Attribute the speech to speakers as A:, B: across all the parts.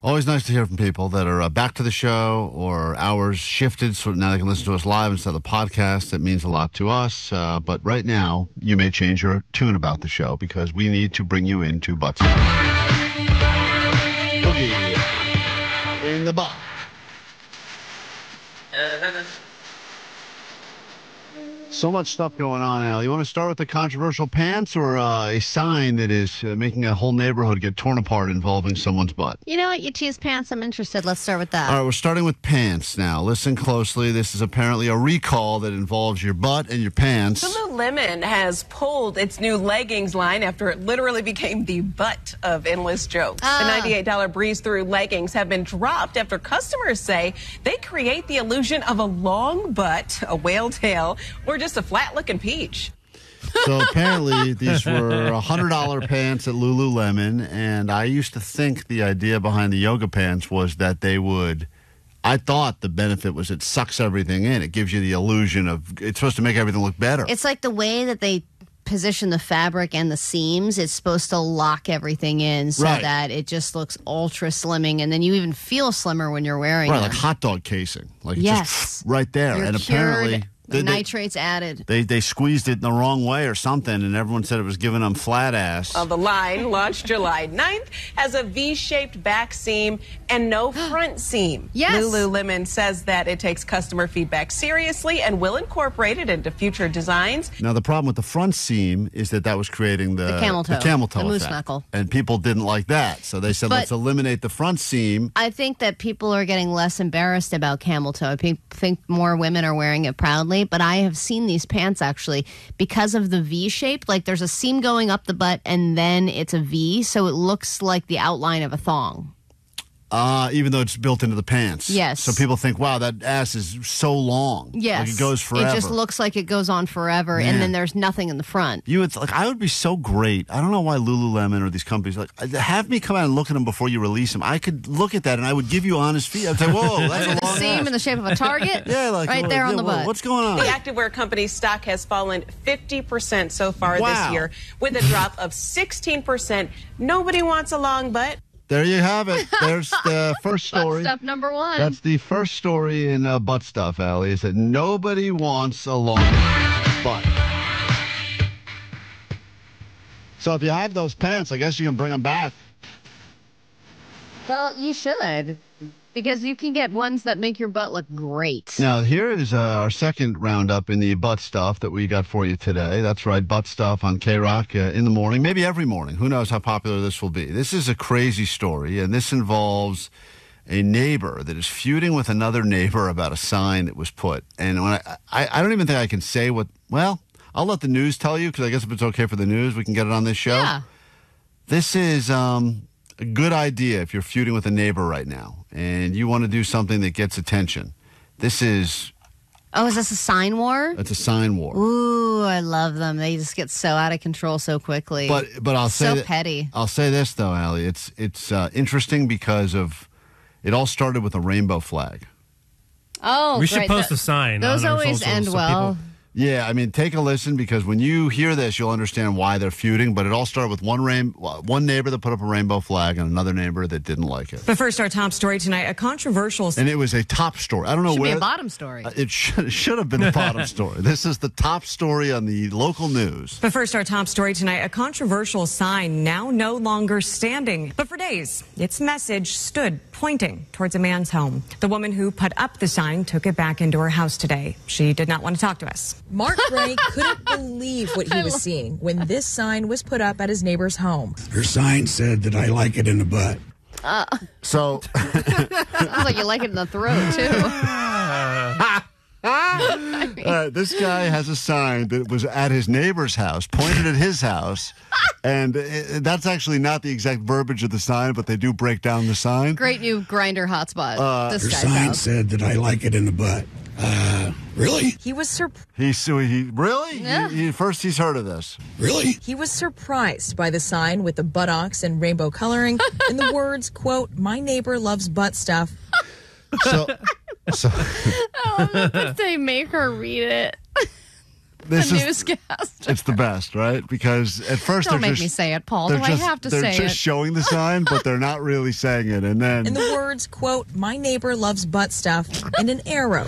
A: Always nice to hear from people that are back to the show or hours shifted so now they can listen to us live instead of the podcast. It means a lot to us. But right now, you may change your tune about the show because we need to bring you into Butt Stuff. Boogie in the butt. So much stuff going on, Al. You want to start with the controversial pants or a sign that is making a whole neighborhood get torn apart involving someone's butt?
B: You know what? You choose pants. I'm interested. Let's start with that.
A: All right, we're starting with pants now. Listen closely. This is apparently a recall that involves your butt and your pants.
C: Lululemon has pulled its new leggings line after it literally became the butt of endless jokes. The $98 breeze-through leggings have been dropped after customers say they create the illusion of a long butt, a whale tail, or just a flat-looking peach.
A: So apparently these were $100 pants at Lululemon, and I used to think the idea behind the yoga pants was that they would, I thought the benefit was it sucks everything in. It gives you the illusion of, it's supposed to make everything look better.
B: It's like the way that they position the fabric and the seams. It's supposed to lock everything in so that it just looks ultra slimming, and then you even feel slimmer when you're wearing it.
A: Like hot dog casing. Like
B: yes.
A: Just right there.
B: You're
A: and
B: cured.
A: Apparently...
B: Nitrates added.
A: They squeezed it the wrong way or something, and everyone said it was giving them flat ass.
C: The line, launched July 9th, has a V-shaped back seam and no front seam.
B: Yes.
C: Lululemon says that it takes customer feedback seriously and will incorporate it into future designs.
A: Now, the problem with the front seam is that was creating the
B: camel toe,
A: the
B: moose
A: effect.
B: knuckle.
A: And people didn't like that, so they said, let's eliminate the front seam.
B: I think that people are getting less embarrassed about camel toe. I think more women are wearing it proudly. But I have seen these pants actually because of the V shape. Like there's a seam going up the butt and then it's a V, so it looks like the outline of a thong.
A: Even though it's built into the pants.
B: Yes.
A: So people think, wow, that ass is so long.
B: Yes.
A: Like it goes forever.
B: It just looks like it goes on forever, and then there's nothing in the front.
A: I would be so great. I don't know why Lululemon or these companies, have me come out and look at them before you release them. I could look at that, and I would give you honest feedback. I'd say, whoa, that's a long ass.
B: Seam in the shape of a target?
A: Yeah,
B: right there on the butt.
A: What's going on?
C: The activewear company's stock has fallen 50% so far this year, with a drop of 16%. Nobody wants a long butt.
A: There you have it. There's the first story.
B: Butt stuff number one.
A: That's the first story in Butt Stuff, Allie, is that nobody wants a long butt. So if you have those pants, I guess you can bring them back.
B: Well, you should, because you can get ones that make your butt look great.
A: Now, here is our second roundup in the Butt Stuff that we got for you today. That's right, Butt Stuff on KROQ in the morning, maybe every morning. Who knows how popular this will be. This is a crazy story, and this involves a neighbor that is feuding with another neighbor about a sign that was put. And when I don't even think I can say what, well, I'll let the news tell you, because I guess if it's okay for the news, we can get it on this show.
B: Yeah.
A: This is a good idea if you're feuding with a neighbor right now and you want to do something that gets attention. This is...
B: Oh, is this a sign war?
A: It's a sign war.
B: Ooh, I love them. They just get so out of control so quickly.
A: But I'll say
B: so petty.
A: I'll say this though, Allie. It's interesting because of it all started with a rainbow flag.
B: Oh,
D: we should post a sign.
B: Those
D: on our
B: always
D: socials
B: end
D: so
B: well.
D: people...
A: Yeah, I mean, take a listen, because when you hear this, you'll understand why they're feuding. But it all started with one neighbor that put up a rainbow flag and another neighbor that didn't like it.
E: But first, our top story tonight, a controversial...
A: And it was a top story. I don't know
B: Should
A: where...
B: be a bottom story.
A: It should have been a bottom story. This is the top story on the local news.
E: But first, our top story tonight, a controversial sign now no longer standing. But for days, its message stood pointing towards a man's home. The woman who put up the sign took it back into her house today. She did not want to talk to us.
F: Mark Gray couldn't believe what he was seeing when this sign was put up at his neighbor's home.
G: Her sign said that I like it in the butt.
A: So...
B: Sounds like you like it in the throat, too.
A: This guy has a sign that was at his neighbor's house, pointed at his house, and that's actually not the exact verbiage of the sign, but they do break down the sign.
B: Great new grinder hotspot. This
G: Her
B: guy's
G: sign
B: house.
G: said that I like it in the butt. Really?
F: He was surprised.
A: He really?
B: Yeah.
A: First he's heard of this.
G: Really?
F: He was surprised by the sign with the buttocks and rainbow coloring and the words, quote, "My neighbor loves butt stuff."
A: So
B: I love that they make her read it.
A: This
B: the
A: is
B: newscast.
A: it's the best, right? Because at first
B: Don't
A: they're
B: make
A: just,
B: me say it, Paul.
A: they're
B: Do I have to say
A: They're just
B: it?
A: showing the sign, but they're not really saying it. And then
F: In the words, quote, my neighbor loves butt stuff, and an arrow.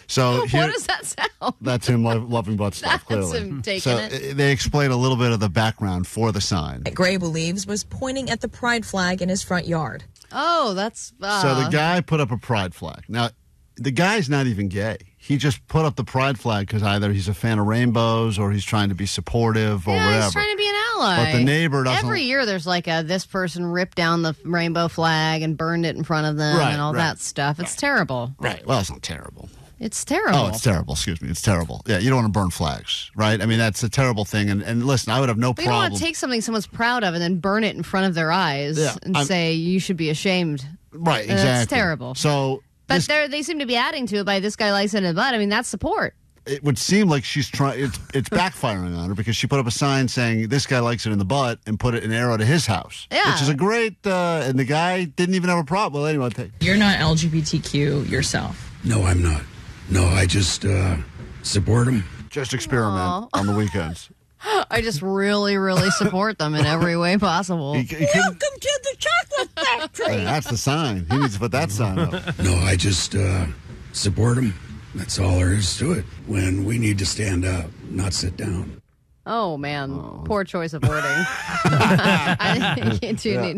A: So here,
B: What does that sound?
A: that's him loving butt stuff,
B: That's
A: clearly.
B: him taking
A: so
B: it.
A: They explain a little bit of the background for the sign.
F: Gray believes was pointing at the pride flag in his front yard.
B: Oh, that's...
A: So the guy put up a pride flag. Now, the guy's not even gay. He just put up the pride flag because either he's a fan of rainbows or he's trying to be supportive or whatever.
B: he's trying to be an ally.
A: But the neighbor doesn't...
B: Every year there's like this person ripped down the rainbow flag and burned it in front of them and all that stuff. It's terrible.
A: Right. Well, it's not terrible.
B: It's terrible.
A: Oh, it's terrible. Excuse me. It's terrible. Yeah, you don't want to burn flags, right? I mean, that's a terrible thing. And listen, I would have no
B: But you don't
A: problem.
B: want to take something someone's proud of and then burn it in front of their eyes and say you should be ashamed.
A: Right, exactly.
B: That's terrible.
A: So,
B: But they seem to be adding to it by this guy likes it in the butt. I mean, that's support.
A: it would seem like she's trying. It's backfiring on her because she put up a sign saying this guy likes it in the butt and put it an arrow to his house.
B: Yeah.
A: Which is a great. And the guy didn't even have a problem. Well, anyway,
F: You're not LGBTQ yourself.
G: No, I'm not. No, I just support him.
A: just experiment on the weekends.
B: I just really, really support them in every way possible.
A: Welcome to the chocolate factory. That's the sign. He needs to put that sign up.
G: No, I just support him. That's all there is to it. When we need to stand up, not sit down.
B: Oh, man. Poor choice of wording.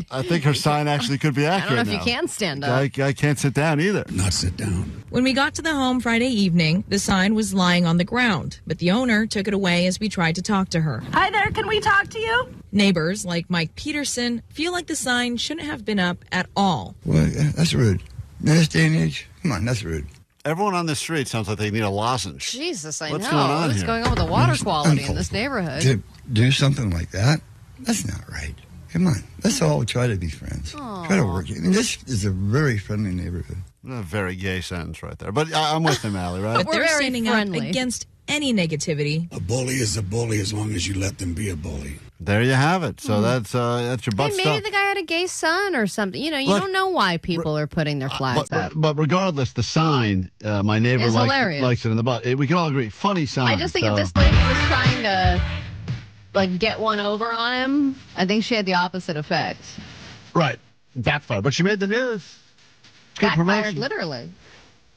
B: I
A: think her sign actually could be accurate.
B: I don't know if you can stand up.
A: I can't sit down either.
G: Not sit down.
F: When we got to the home Friday evening, the sign was lying on the ground, but the owner took it away as we tried to talk to her.
D: Hi there, can we talk to you?
F: Neighbors, like Mike Peterson, feel like the sign shouldn't have been up at all.
H: Well, that's rude. In this day and age, come on, that's rude.
A: Everyone on the street sounds like they need a lozenge.
B: Jesus, I
A: What's
B: know.
A: going on
B: What's
A: here?
B: going on with the water quality in this neighborhood?
H: To do something like that, that's not right. Come on, let's all try to be friends. Try to work. I mean, this is a very friendly neighborhood.
A: A very gay sentence right there. But I'm with him, Allie, right?
F: But they're
B: very
F: standing
B: friendly.
F: up against any negativity.
G: A bully is a bully as long as you let them be a bully.
A: There you have it. So that's your butt
B: Hey, maybe
A: stuff.
B: the guy had a gay son or something. You know, you
A: Look,
B: don't know why people are putting their flags up.
A: But regardless, the sign, my neighbor
B: It's hilarious.
A: likes it in the butt. We can all agree, funny sign.
B: I just think
A: so.
B: if this lady was trying to, get one over on him, I think she had the opposite effect.
A: Right. Backfired. But she made the news. Good
B: Backfired,
A: promotion.
B: literally.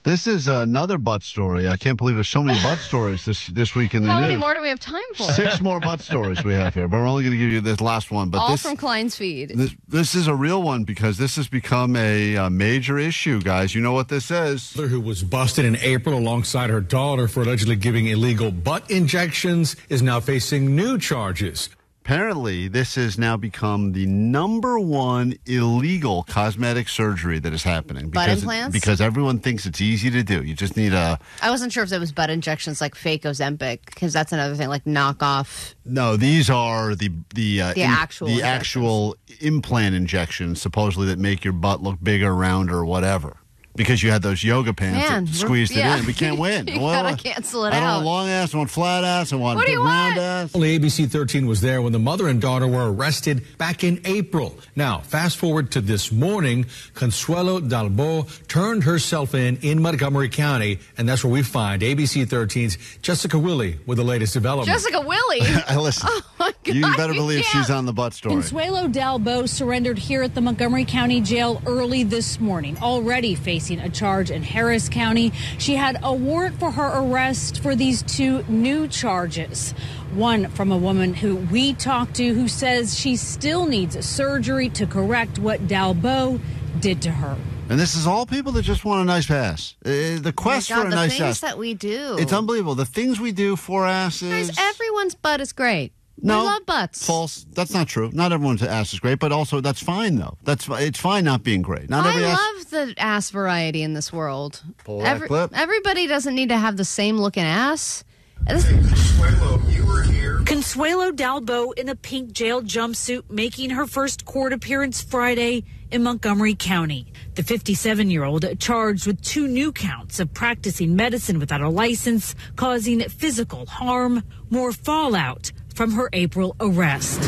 A: This is another butt story. I can't believe there's so many butt stories this week in the
B: How
A: news.
B: many more do we have time for?
A: 6 more butt stories we have here, but we're only going to give you this last one. But
B: All
A: this,
B: from Klein's feed.
A: this is a real one because this has become a major issue, guys. You know what this is.
I: Who was busted in April alongside her daughter for allegedly giving illegal butt injections is now facing new charges.
A: Apparently, this has now become the #1 illegal cosmetic surgery that is happening.
B: Butt implants?
A: Because everyone thinks it's easy to do. You just need a...
B: I wasn't sure if it was butt injections like fake Ozempic, because that's another thing, like knockoff.
A: No, these are the
B: actual
A: implant injections, supposedly that make your butt look bigger, rounder, whatever. Because you had those yoga pants that squeezed it in. We can't win.
B: You gotta cancel it
A: I don't
B: out.
A: want long ass, I want flat ass, I want
B: What do
A: big
B: you
A: round
B: want?
A: ass.
I: Only ABC 13 was there when the mother and daughter were arrested back in April. Now, fast forward to this morning, Consuelo Dalbo turned herself in Montgomery County, and that's where we find ABC 13's Jessica Willie with the latest development.
B: Jessica Willie?
A: Listen,
B: Oh, my God.
A: you better believe she's on the butt story.
J: Consuelo Dalbo surrendered here at the Montgomery County Jail early this morning, already facing a charge in Harris County. She had a warrant for her arrest for these 2 new charges. One from a woman who we talked to who says she still needs surgery to correct what Dalbo did to her.
A: And this is all people that just want a nice ass. The quest for a nice ass.
B: The things that we do.
A: It's unbelievable. The things we do for asses.
B: Guys, everyone's butt is great.
A: No,
B: we love butts.
A: False. That's not true. Not everyone's ass is great, but also that's fine though. It's fine not being great. Not every
B: I
A: ass.
B: love the ass variety in this world.
A: Pull that clip.
B: Everybody doesn't need to have the same looking ass.
K: Consuelo, you were here. Consuelo Dalbo in a pink jail jumpsuit making her first court appearance Friday in Montgomery County. The 57-year-old charged with 2 new counts of practicing medicine without a license, causing physical harm, more fallout from her April arrest.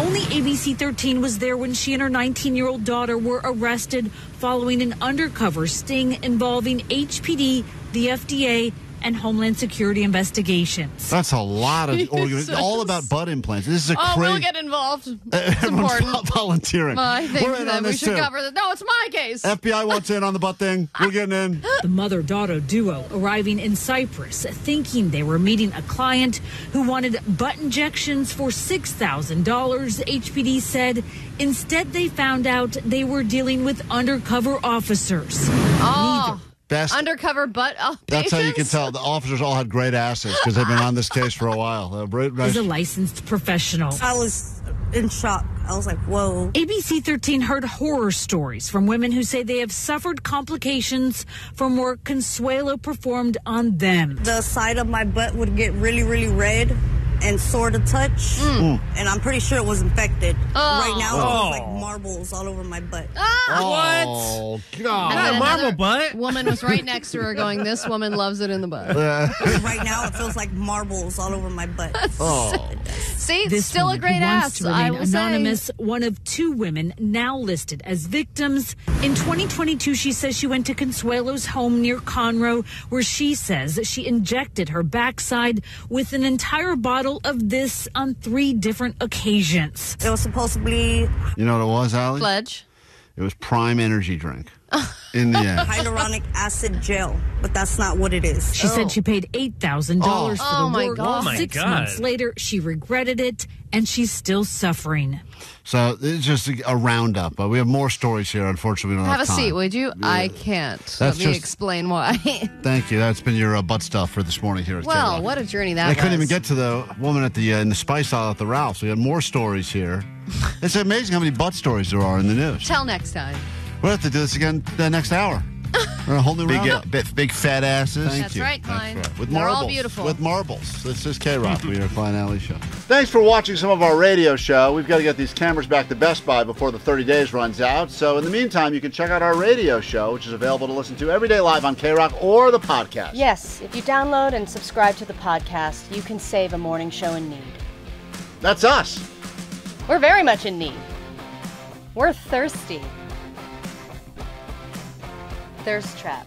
K: Only ABC 13 was there when she and her 19-year-old daughter were arrested following an undercover sting involving HPD, the FDA, and Homeland Security investigations.
A: That's a lot of all about butt implants. This is a crazy.
B: We'll get involved.
A: It's
B: important.
A: Volunteering.
B: I think
A: We're in
B: that
A: on
B: we
A: this
B: should
A: too.
B: cover that. No, it's my case.
A: FBI wants in on the butt thing. We're getting in.
K: The mother-daughter duo arriving in Cyprus, thinking they were meeting a client who wanted butt injections for $6,000, HPD said. Instead, they found out they were dealing with undercover officers.
B: Oh.
A: Best.
B: Undercover butt
A: That's how you can tell. The officers all had great asses because they've been on this case for a while.
K: Is a licensed professional.
D: I was in shock. I was like, whoa.
K: ABC 13 heard horror stories from women who say they have suffered complications from work Consuelo performed on them.
D: The side of my butt would get really, really red and sore to touch. And I'm pretty sure it was infected. Right now, it feels like marbles all over my butt.
A: Oh, God.
B: And then
L: marble
B: another
L: butt.
B: Woman was right next to her going, this woman loves it in the butt.
D: Right now, it feels like marbles all over my butt.
B: See,
K: This
B: still a
K: woman,
B: great
K: who wants
B: ass,
K: to
B: I
K: remain
B: will
K: anonymous,
B: say.
K: one of two women now listed as victims. In 2022, she says she went to Consuelo's home near Conroe, where she says she injected her backside with an entire bottle of this on 3 different occasions.
D: It was supposedly
A: You know what it was, Allie?
B: Pledge.
A: It was Prime Energy drink. In the end.
D: hyaluronic acid gel, but that's not what it is.
K: She said she paid $8,000 for
B: Oh,
K: the
B: my
K: work.
B: God. Oh,
L: my
K: 6
L: God.
K: months later, she regretted it, and she's still suffering.
A: So it's just a roundup. We have more stories here. Unfortunately, we don't have
B: Have a
A: time.
B: seat, would you? I can't.
A: That's
B: Let me
A: just-
B: explain why.
A: Thank you. That's been your butt stuff for this morning here at
B: Well,
A: KROQ.
B: what a journey that
A: I
B: was.
A: couldn't even get to the woman at the in the spice aisle at the Ralph's. We got more stories here. It's amazing how many butt stories there are in the news.
B: Till next time.
A: We'll have to do this again the next hour. Or a whole new roundup.
M: Big fat asses.
A: Thank
B: That's
A: you.
B: right, Klein.
A: That's right. With
B: They're
A: marbles.
B: all beautiful.
A: With marbles. This is KROQ. We are Klein and Ally Show. Thanks for watching some of our radio show. We've got to get these cameras back to Best Buy before the 30 days runs out. So in the meantime, you can check out our radio show, which is available to listen to every day live on KROQ or the podcast.
N: Yes, if you download and subscribe to the podcast, you can save a morning show in need.
A: That's us.
N: We're very much in need. We're thirsty. Thirst trap.